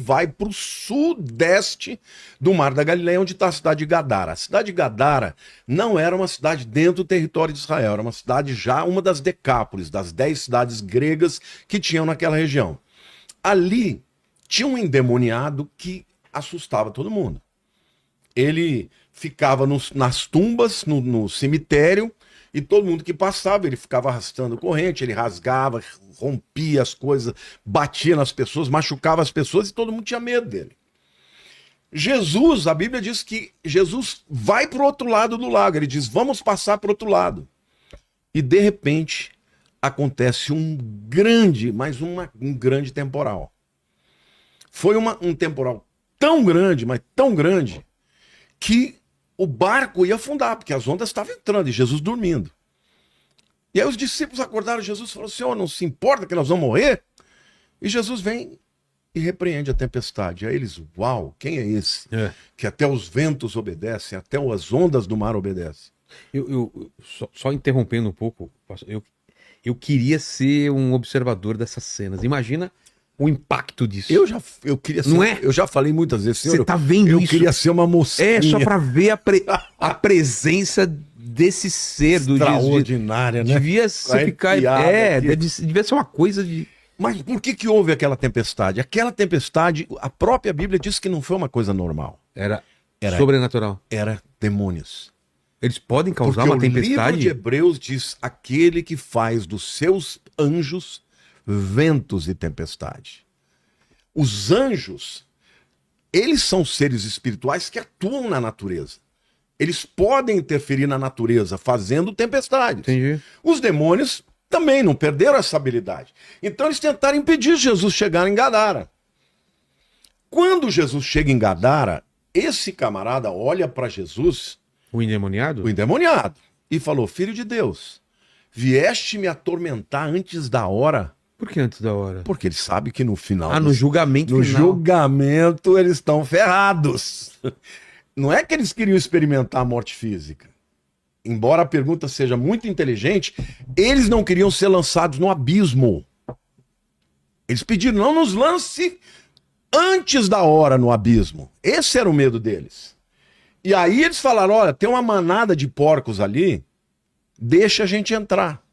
vai para o sudeste do Mar da Galileia, onde está a cidade de Gadara. A cidade de Gadara não era uma cidade dentro do território de Israel, era uma cidade já, uma das Decápolis, das 10 cidades gregas que tinham naquela região. Ali tinha um endemoniado que assustava todo mundo. Ele ficava nas tumbas, no cemitério, e todo mundo que passava, ele ficava arrastando corrente, ele rasgava, rompia as coisas, batia nas pessoas, machucava as pessoas, e todo mundo tinha medo dele. Jesus, a Bíblia diz que Jesus vai para o outro lado do lago, ele diz, vamos passar para o outro lado. E de repente acontece um grande, um grande temporal. Foi um temporal tão grande, mas tão grande, que o barco ia afundar, porque as ondas estavam entrando e Jesus dormindo. E aí os discípulos acordaram, Jesus falou, Senhor, não se importa que nós vamos morrer? E Jesus vem e repreende a tempestade. Aí eles, uau, quem é esse? Que até os ventos obedecem, até as ondas do mar obedecem. Só interrompendo um pouco, eu queria ser um observador dessas cenas. Imagina o impacto disso. Eu queria ser, não é? Eu já falei muitas vezes, senhor, você tá vendo eu isso? queria ser uma mocinha. É, só para ver a presença desse ser do extraordinária, né? Devia ser ficar. Devia ser uma coisa de. Mas por que houve aquela tempestade? Aquela tempestade, a própria Bíblia diz que não foi uma coisa normal. Era sobrenatural. Era demônios. Eles podem causar Porque uma tempestade? o livro de Hebreus diz, aquele que faz dos seus anjos ventos e tempestade. Os anjos, eles são seres espirituais que atuam na natureza. Eles podem interferir na natureza fazendo tempestades. Entendi. Os demônios também não perderam essa habilidade. Então eles tentaram impedir Jesus de chegar em Gadara. Quando Jesus chega em Gadara, esse camarada olha para Jesus, o endemoniado, e falou, filho de Deus, vieste me atormentar antes da hora? Por que antes da hora? Porque ele sabe que no final... no julgamento final. Julgamento eles estão ferrados. Não é que eles queriam experimentar a morte física. Embora a pergunta seja muito inteligente, eles não queriam ser lançados no abismo. Eles pediram, não nos lance antes da hora no abismo. Esse era o medo deles. E aí eles falaram, olha, tem uma manada de porcos ali, deixa a gente entrar.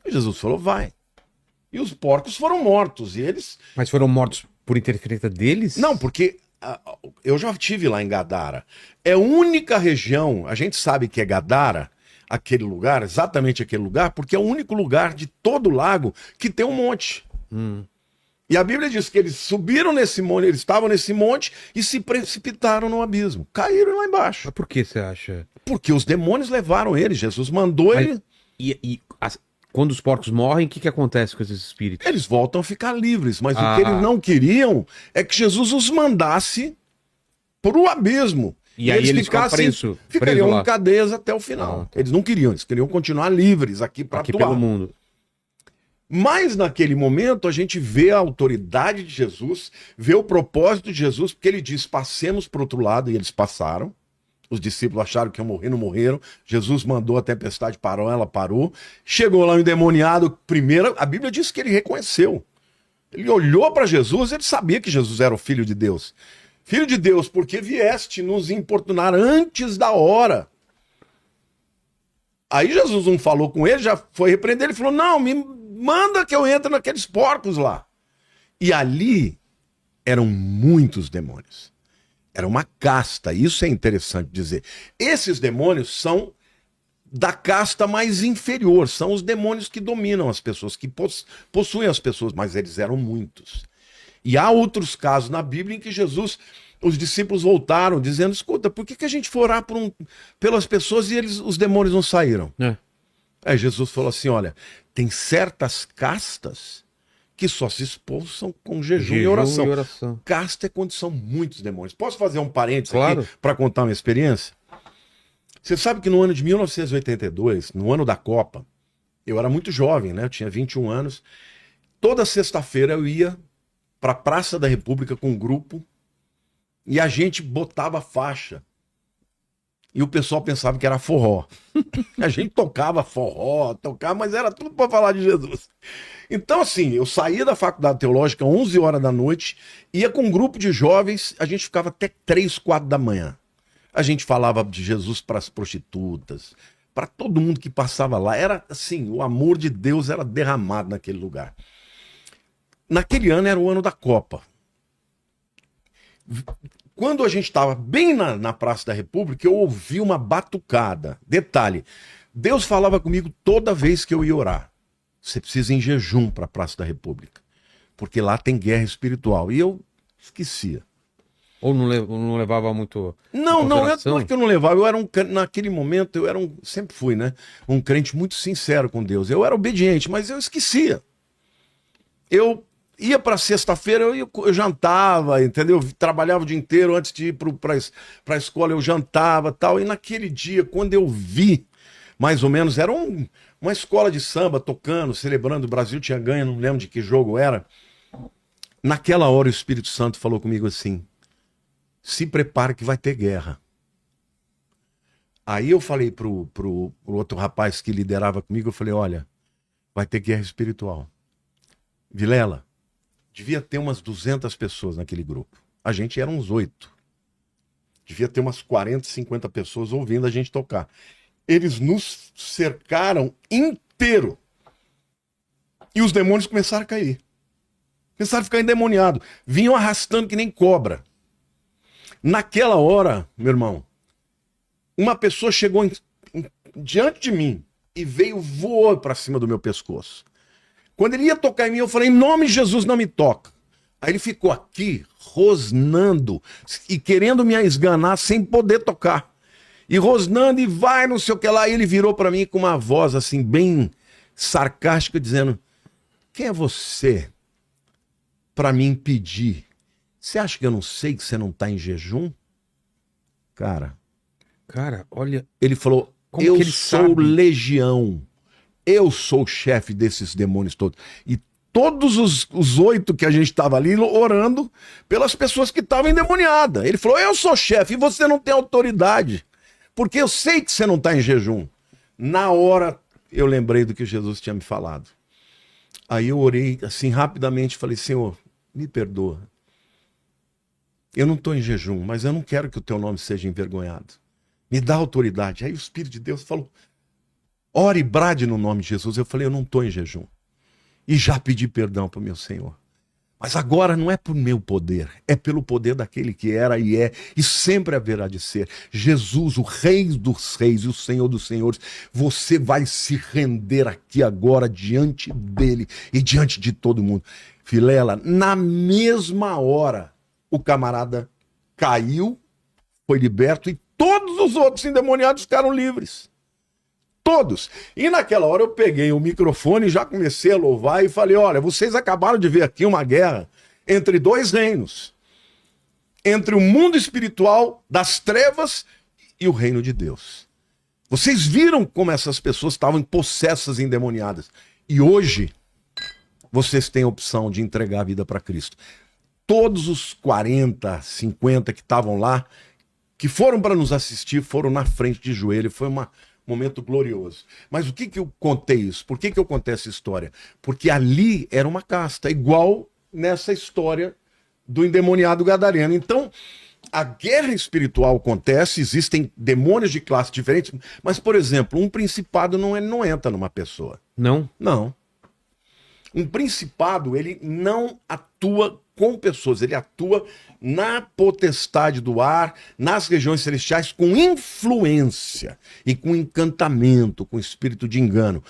E Jesus falou, vai. E os porcos foram mortos. E eles... Mas foram mortos por interferência deles? Não, porque eu já estive lá em Gadara. É a única região, a gente sabe que é Gadara, aquele lugar, exatamente aquele lugar, porque é o único lugar de todo o lago que tem um monte. E a Bíblia diz que eles subiram nesse monte, eles estavam nesse monte e se precipitaram no abismo. Caíram lá embaixo. Mas por que você acha? Porque os demônios levaram ele, Jesus mandou ele... Quando os porcos morrem, o que acontece com esses espíritos? Eles voltam a ficar livres, mas o que eles não queriam é que Jesus os mandasse para o abismo. E aí eles ficariam em cadeias até o final. Eles não queriam, eles queriam continuar livres aqui para atuar. Pelo mundo. Mas naquele momento a gente vê a autoridade de Jesus, vê o propósito de Jesus, porque ele diz, passemos para o outro lado, e eles passaram. Os discípulos acharam que iam morrer, não morreram. Jesus mandou a tempestade, parou, ela parou. Chegou lá o endemoniado, primeiro, a Bíblia diz que ele reconheceu. Ele olhou para Jesus, ele sabia que Jesus era o Filho de Deus. Filho de Deus, porque vieste nos importunar antes da hora. Aí Jesus não falou com ele, já foi repreender, ele falou, não, me manda que eu entre naqueles porcos lá. E ali eram muitos demônios. Era uma casta, isso é interessante dizer. Esses demônios são da casta mais inferior, são os demônios que dominam as pessoas, que possuem as pessoas, mas eles eram muitos. E há outros casos na Bíblia em que Jesus, os discípulos voltaram dizendo, escuta, por que a gente for orar pelas pessoas e os demônios não saíram? Aí Jesus falou assim, olha, tem certas castas que só se expulsam com jejum e oração. Casta é quando são muitos demônios. Posso fazer um parênteses aqui para contar uma experiência? Você sabe que no ano de 1982, no ano da Copa, eu era muito jovem, né? Eu tinha 21 anos. Toda sexta-feira eu ia para a Praça da República com um grupo e a gente botava faixa E o pessoal pensava que era forró. A gente tocava forró, mas era tudo para falar de Jesus. Então, assim, eu saía da faculdade teológica 11 horas da noite, ia com um grupo de jovens, a gente ficava até 3, 4 da manhã. A gente falava de Jesus para as prostitutas, para todo mundo que passava lá. Era assim, o amor de Deus era derramado naquele lugar. Naquele ano era o ano da Copa. Quando a gente estava bem na Praça da República, eu ouvi uma batucada. Detalhe, Deus falava comigo toda vez que eu ia orar. Você precisa ir em jejum para a Praça da República, porque lá tem guerra espiritual. E eu esquecia. Ou não levava muito. Não é que eu não levava. Eu era naquele momento, sempre fui, né? Um crente muito sincero com Deus. Eu era obediente, mas eu esquecia. Eu ia para sexta-feira, eu jantava, entendeu? Eu trabalhava o dia inteiro antes de ir para a escola, eu jantava tal. E naquele dia, quando eu vi, mais ou menos, era uma escola de samba tocando, celebrando, o Brasil tinha ganho, não lembro de que jogo era. Naquela hora o Espírito Santo falou comigo assim: se prepare que vai ter guerra. Aí eu falei pro outro rapaz que liderava comigo, eu falei, olha, vai ter guerra espiritual. Vilela, devia ter umas 200 pessoas naquele grupo. A gente era uns 8. Devia ter umas 40, 50 pessoas ouvindo a gente tocar. Eles nos cercaram inteiro. E os demônios começaram a cair. Começaram a ficar endemoniados. Vinham arrastando que nem cobra. Naquela hora, meu irmão, uma pessoa chegou diante de mim e voou para cima do meu pescoço. Quando ele ia tocar em mim, eu falei, em nome de Jesus, não me toca. Aí ele ficou aqui, rosnando e querendo me esganar sem poder tocar. E rosnando e vai, não sei o que lá. E ele virou para mim com uma voz assim, bem sarcástica, dizendo, quem é você para me impedir? Você acha que eu não sei que você não está em jejum? Cara, olha. Ele falou, eu sou legião. Eu sou o chefe desses demônios todos. E todos os 8 que a gente estava ali orando pelas pessoas que estavam endemoniadas. Ele falou, eu sou chefe e você não tem autoridade. Porque eu sei que você não está em jejum. Na hora, eu lembrei do que Jesus tinha me falado. Aí eu orei assim rapidamente, falei, Senhor, me perdoa. Eu não estou em jejum, mas eu não quero que o teu nome seja envergonhado. Me dá autoridade. Aí o Espírito de Deus falou, ore e brade no nome de Jesus. Eu falei, eu não estou em jejum. E já pedi perdão para o meu Senhor. Mas agora não é por meu poder, é pelo poder daquele que era e é, e sempre haverá de ser. Jesus, o Rei dos Reis e o Senhor dos Senhores, você vai se render aqui agora diante dele e diante de todo mundo. Vilela, na mesma hora, o camarada caiu, foi liberto e todos os outros endemoniados ficaram livres. Todos. E naquela hora eu peguei o microfone e já comecei a louvar e falei, olha, vocês acabaram de ver aqui uma guerra entre 2 reinos. Entre o mundo espiritual das trevas e o reino de Deus. Vocês viram como essas pessoas estavam possessas e endemoniadas. E hoje, vocês têm a opção de entregar a vida para Cristo. Todos os 40, 50 que estavam lá, que foram para nos assistir, foram na frente de joelho. Foi um momento glorioso. Mas o que eu contei isso? Por que eu contei essa história? Porque ali era uma casta, igual nessa história do endemoniado gadareno. Então, a guerra espiritual acontece, existem demônios de classe diferentes, mas, por exemplo, um principado não entra numa pessoa. Não? Não. Um principado, ele não atua com pessoas, ele atua na potestade do ar, nas regiões celestiais, com influência e com encantamento, com espírito de engano.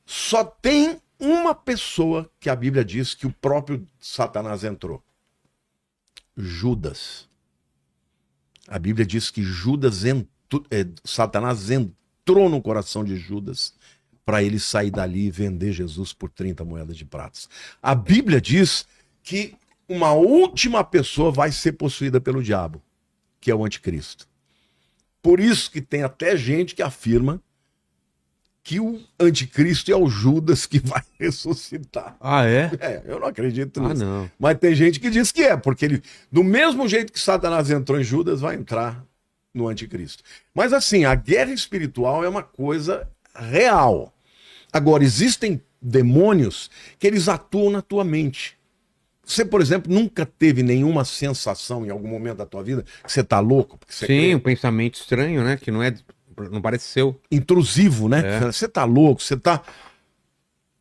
Só tem uma pessoa que a Bíblia diz que o próprio Satanás entrou. Judas. A Bíblia diz que Satanás entrou no coração de Judas para ele sair dali e vender Jesus por 30 moedas de prata. A Bíblia diz que uma última pessoa vai ser possuída pelo diabo, que é o anticristo. Por isso que tem até gente que afirma que o anticristo é o Judas que vai ressuscitar. Ah, é? Eu não acredito nisso. Não. Mas tem gente que diz que é, porque ele, do mesmo jeito que Satanás entrou em Judas, vai entrar no anticristo. Mas assim, a guerra espiritual é uma coisa real. Agora, existem demônios que eles atuam na tua mente. Você, por exemplo, nunca teve nenhuma sensação em algum momento da tua vida que você tá louco? Porque você Sim, um pensamento estranho, né? Que não parece seu. intrusivo, né? É. Você tá louco, você tá...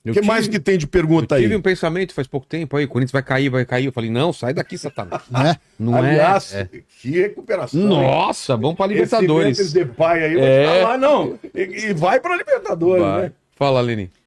O que mais que tem de pergunta eu tive aí? um pensamento faz pouco tempo aí, o Corinthians vai cair. Eu falei, não, sai daqui, Satanás. Né? Não Aliás, é. que recuperação. hein? Nossa, vamos pra Libertadores. Esse Memphis Depay aí vai É. falar, não. E vai pra Libertadores, Vai. né? Fala, Leni.